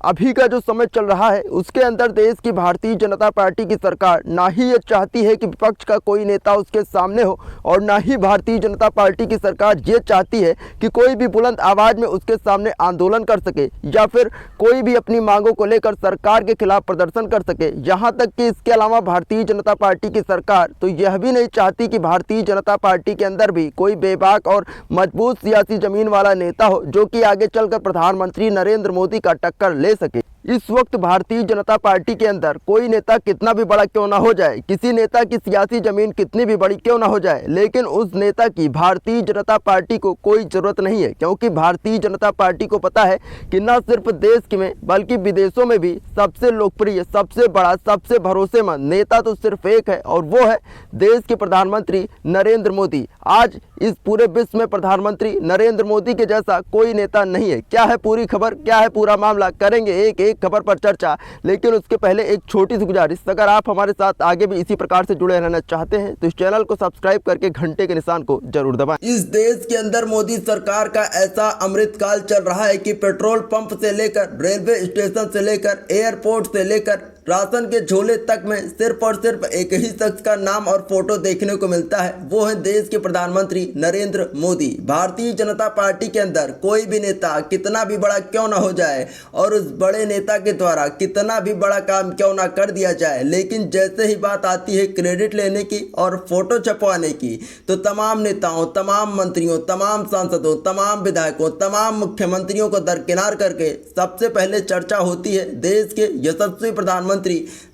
अभी का जो समय चल रहा है उसके अंदर देश की भारतीय जनता पार्टी की सरकार ना ही ये चाहती है कि विपक्ष का कोई नेता उसके सामने हो, और ना ही भारतीय जनता पार्टी की सरकार ये चाहती है कि कोई भी बुलंद आवाज़ में उसके सामने आंदोलन कर सके या फिर कोई भी अपनी मांगों को लेकर सरकार के खिलाफ प्रदर्शन कर सके। यहाँ तक कि इसके अलावा भारतीय जनता पार्टी की सरकार तो यह भी नहीं चाहती कि भारतीय जनता पार्टी के अंदर भी कोई बेबाक और मजबूत सियासी जमीन वाला नेता हो जो कि आगे चलकर प्रधानमंत्री नरेंद्र मोदी का टक्कर ले सके। इस वक्त भारतीय जनता पार्टी के अंदर कोई नेता कितना भी बड़ा क्यों ना हो जाए, किसी नेता की सियासी जमीन कितनी भी बड़ी क्यों ना हो जाए, लेकिन उस नेता की भारतीय जनता पार्टी को कोई ज़रूरत नहीं है, क्योंकि भारतीय जनता पार्टी को पता है कि न सिर्फ देश में बल्कि विदेशों में भी सबसे लोकप्रिय, सबसे बड़ा, सबसे भरोसेमंद नेता तो सिर्फ एक है, और वो है देश के प्रधानमंत्री नरेंद्र मोदी। आज इस पूरे विश्व में प्रधानमंत्री नरेंद्र मोदी के जैसा कोई नेता नहीं है। क्या है पूरी खबर, क्या है पूरा मामला, करेंगे एक एक खबर पर चर्चा। लेकिन उसके पहले एक छोटी सी गुजारिश, अगर आप हमारे साथ आगे भी इसी प्रकार से जुड़े रहना चाहते हैं तो इस चैनल को सब्सक्राइब करके घंटे के निशान को जरूर दबाएं। इस देश के अंदर मोदी सरकार का ऐसा अमृतकाल चल रहा है कि पेट्रोल पंप से लेकर रेलवे स्टेशन से लेकर एयरपोर्ट से लेकर राशन के झोले तक में सिर्फ और सिर्फ एक ही शख्स का नाम और फोटो देखने को मिलता है, वो है देश के प्रधानमंत्री नरेंद्र मोदी। भारतीय जनता पार्टी के अंदर कोई भी नेता कितना भी बड़ा क्यों ना हो जाए और उस बड़े नेता के द्वारा कितना भी बड़ा काम क्यों ना कर दिया जाए, लेकिन जैसे ही बात आती है क्रेडिट लेने की और फोटो छपवाने की तो तमाम नेताओं, तमाम मंत्रियों, तमाम सांसदों, तमाम विधायकों, तमाम मुख्यमंत्रियों को दरकिनार करके सबसे पहले चर्चा होती है देश के यशस्वी प्रधानमंत्री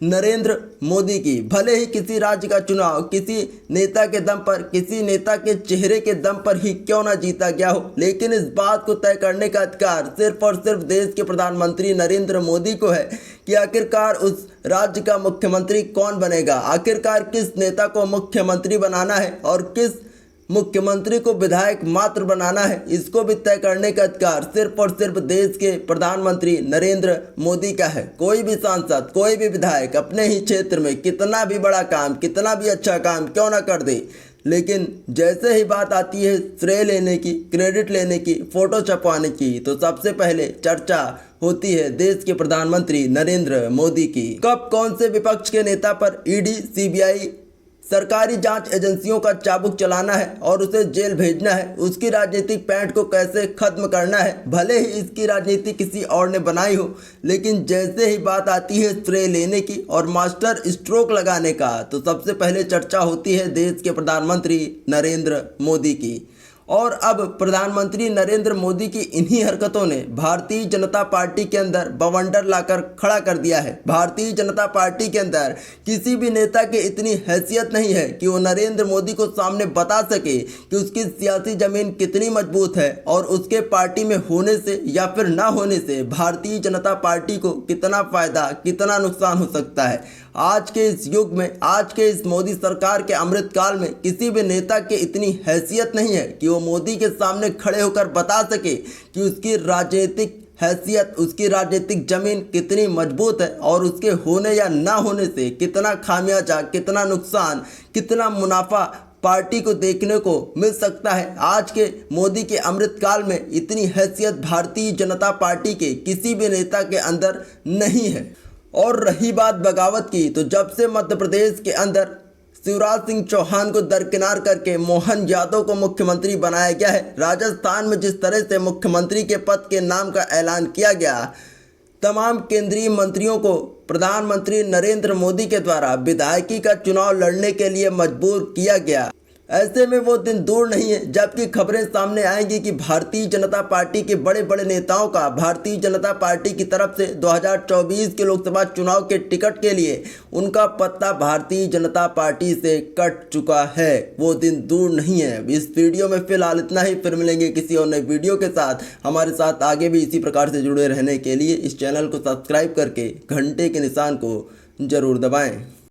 नरेंद्र मोदी की। भले ही किसी राज्य का चुनाव किसी नेता के दम पर, किसी नेता के चेहरे के दम पर ही क्यों ना जीता गया हो, लेकिन इस बात को तय करने का अधिकार सिर्फ और सिर्फ देश के प्रधानमंत्री नरेंद्र मोदी को है कि आखिरकार उस राज्य का मुख्यमंत्री कौन बनेगा, आखिरकार किस नेता को मुख्यमंत्री बनाना है और किस मुख्यमंत्री को विधायक मात्र बनाना है। इसको भी तय करने का अधिकार सिर्फ और सिर्फ देश के प्रधानमंत्री नरेंद्र मोदी का है। कोई भी सांसद, कोई भी विधायक अपने ही क्षेत्र में कितना भी बड़ा काम, कितना भी अच्छा काम क्यों ना कर दे, लेकिन जैसे ही बात आती है श्रेय लेने की, क्रेडिट लेने की, फोटो छपवाने की, तो सबसे पहले चर्चा होती है देश के प्रधानमंत्री नरेंद्र मोदी की। कब कौन से विपक्ष के नेता पर ईडी, सीबीआई, सरकारी जांच एजेंसियों का चाबुक चलाना है और उसे जेल भेजना है, उसकी राजनीतिक पैंठ को कैसे खत्म करना है। भले ही इसकी राजनीति किसी और ने बनाई हो, लेकिन जैसे ही बात आती है श्रेय लेने की और मास्टर स्ट्रोक लगाने का तो सबसे पहले चर्चा होती है देश के प्रधानमंत्री नरेंद्र मोदी की। और अब प्रधानमंत्री नरेंद्र मोदी की इन्हीं हरकतों ने भारतीय जनता पार्टी के अंदर बवंडर लाकर खड़ा कर दिया है। भारतीय जनता पार्टी के अंदर किसी भी नेता की इतनी हैसियत नहीं है कि वो नरेंद्र मोदी को सामने बता सके कि उसकी सियासी जमीन कितनी मजबूत है और उसके पार्टी में होने से या फिर ना होने से भारतीय जनता पार्टी को कितना फायदा, कितना नुकसान हो सकता है। आज के इस युग में, आज के इस मोदी सरकार के अमृतकाल में किसी भी नेता की इतनी हैसियत नहीं है कि वो मोदी के सामने खड़े होकर बता सके कि उसकी राजनीतिक हैसियत, उसकी राजनीतिक जमीन कितनी मजबूत है और उसके होने या ना होने से कितना खामियाजा, कितना नुकसान, कितना मुनाफा पार्टी को देखने को मिल सकता है। आज के मोदी के अमृतकाल में इतनी हैसियत भारतीय जनता पार्टी के किसी भी नेता के अंदर नहीं है। और रही बात बगावत की, तो जब से मध्य प्रदेश के अंदर शिवराज सिंह चौहान को दरकिनार करके मोहन यादव को मुख्यमंत्री बनाया गया है, राजस्थान में जिस तरह से मुख्यमंत्री के पद के नाम का ऐलान किया गया, तमाम केंद्रीय मंत्रियों को प्रधानमंत्री नरेंद्र मोदी के द्वारा विधायकी का चुनाव लड़ने के लिए मजबूर किया गया। ऐसे में वो दिन दूर नहीं है जबकि खबरें सामने आएंगी कि भारतीय जनता पार्टी के बड़े बड़े नेताओं का भारतीय जनता पार्टी की तरफ से 2024 के लोकसभा चुनाव के टिकट के लिए उनका पत्ता भारतीय जनता पार्टी से कट चुका है। वो दिन दूर नहीं है। इस वीडियो में फिलहाल इतना ही, फिर मिलेंगे किसी और नए वीडियो के साथ। हमारे साथ आगे भी इसी प्रकार से जुड़े रहने के लिए इस चैनल को सब्सक्राइब करके घंटे के निशान को जरूर दबाएँ।